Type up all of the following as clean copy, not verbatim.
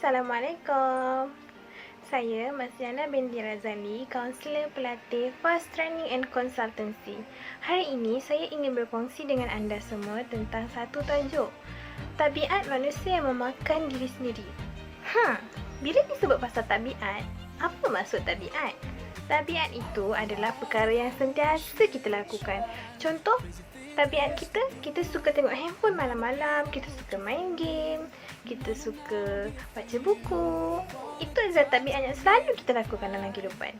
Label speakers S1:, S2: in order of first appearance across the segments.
S1: Assalamualaikum. Saya Masliana binti Razali, kaunselor pelatih Fast Training and Consultancy. Hari ini saya ingin berkongsi dengan anda semua tentang satu tajuk, tabiat manusia yang memakan diri sendiri. Bila disebut pasal tabiat, apa maksud tabiat? Tabiat itu adalah perkara yang sentiasa kita lakukan. Contoh, tabiat kita suka tengok handphone malam-malam, kita suka main game, kita suka baca buku. Itu adalah tabiat yang selalu kita lakukan dalam kehidupan.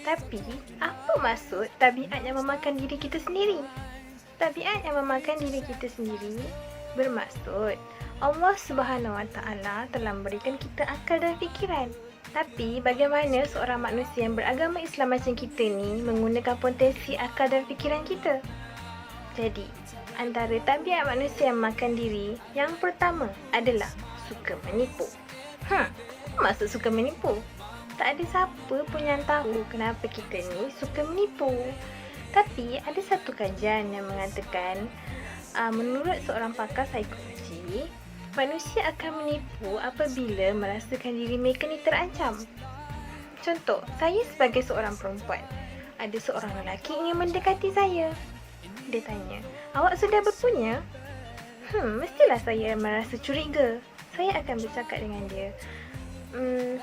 S1: Tapi, apa maksud tabiat yang memakan diri kita sendiri? Tabiat yang memakan diri kita sendiri bermaksud Allah Subhanahu Wa Taala telah memberikan kita akal dan fikiran. Tapi bagaimana seorang manusia yang beragama Islam macam kita ni menggunakan potensi akal dan fikiran kita? Jadi, antara tabiat manusia yang makan diri, yang pertama adalah suka menipu. Apa maksud suka menipu? Tak ada siapa pun yang tahu kenapa kita ni suka menipu. Tapi ada satu kajian yang mengatakan, menurut seorang pakar psikologi, manusia akan menipu apabila merasakan diri mereka ni terancam. Contoh, saya sebagai seorang perempuan, ada seorang lelaki ingin mendekati saya. Dia tanya, awak sudah berpunya? Mestilah saya merasa curiga. Saya akan bercakap dengan dia,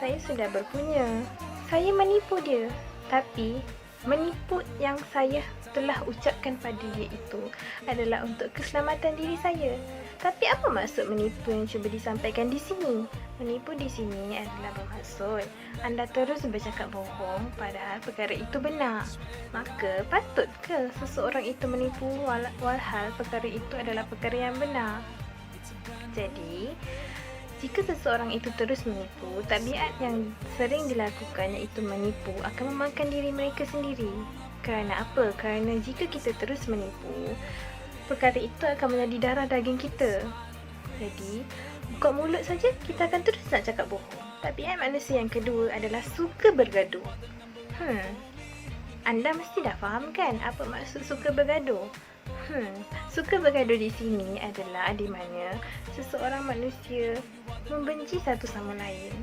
S1: saya sudah berpunya. Saya menipu dia. Tapi, menipu yang saya telah ucapkan pada dia itu adalah untuk keselamatan diri saya. Tapi apa maksud menipu yang cuba disampaikan di sini? Menipu di sini adalah bermaksud anda terus bercakap bohong padahal perkara itu benar. Maka patut ke seseorang itu menipu walhal perkara itu adalah perkara yang benar? Jadi, jika seseorang itu terus menipu, tabiat yang sering dilakukan iaitu menipu akan memakan diri mereka sendiri. Kerana apa? Kerana jika kita terus menipu, perkara itu akan menjadi darah daging kita. Jadi, buka mulut saja kita akan terus nak cakap bohong. Tabiat manusia yang kedua adalah suka bergaduh. Anda mesti dah faham kan apa maksud suka bergaduh? Suka bergaduh di sini adalah di mana seseorang manusia membenci satu sama lain.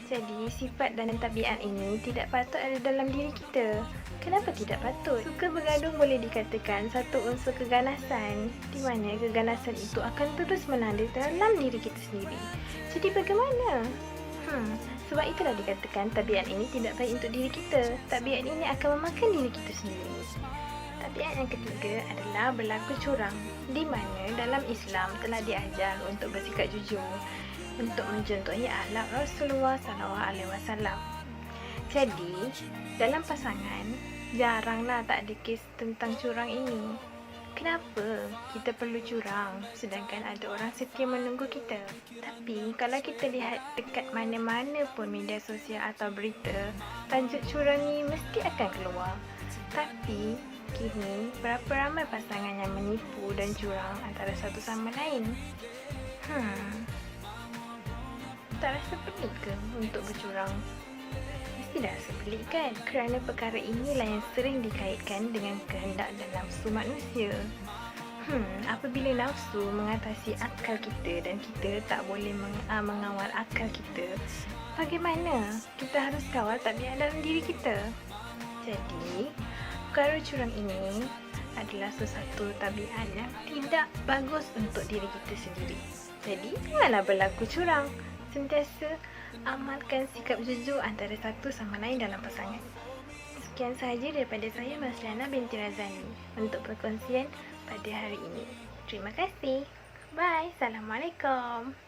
S1: Jadi, sifat dan tabiat ini tidak patut ada dalam diri kita. Kenapa tidak patut? Suka bergaduh boleh dikatakan satu unsur keganasan, di mana keganasan itu akan terus menanda dalam diri kita sendiri. Jadi bagaimana? Sebab itulah dikatakan tabiat ini tidak baik untuk diri kita. Tabiat ini akan memakan diri kita sendiri. Tabiat yang ketiga adalah berlaku curang, di mana dalam Islam telah diajar untuk bersikap jujur, untuk mencontohi akhlak Rasulullah SAW. Jadi, dalam pasangan, jaranglah tak ada kes tentang curang ini. Kenapa kita perlu curang sedangkan ada orang setia menunggu kita? Tapi, kalau kita lihat dekat mana-mana pun media sosial atau berita, tajuk curang ni mesti akan keluar. Tapi, kini berapa ramai pasangan yang menipu dan curang antara satu sama lain? Tak rasa pelik ke untuk bercurang? Mesti dah rasa pelik kan? Kerana perkara inilah yang sering dikaitkan dengan kehendak dan nafsu manusia. Apabila nafsu mengatasi akal kita dan kita tak boleh mengawal akal kita, bagaimana kita harus kawal tabiat dalam diri kita? Jadi, perkara curang ini adalah sesuatu tabiat yang tidak bagus untuk diri kita sendiri. Jadi, janganlah berlaku curang. Sentiasa amalkan sikap jujur antara satu sama lain dalam pasangan. Sekian sahaja daripada saya, Masliana binti Razali, untuk perkongsian pada hari ini. Terima kasih. Bye. Assalamualaikum.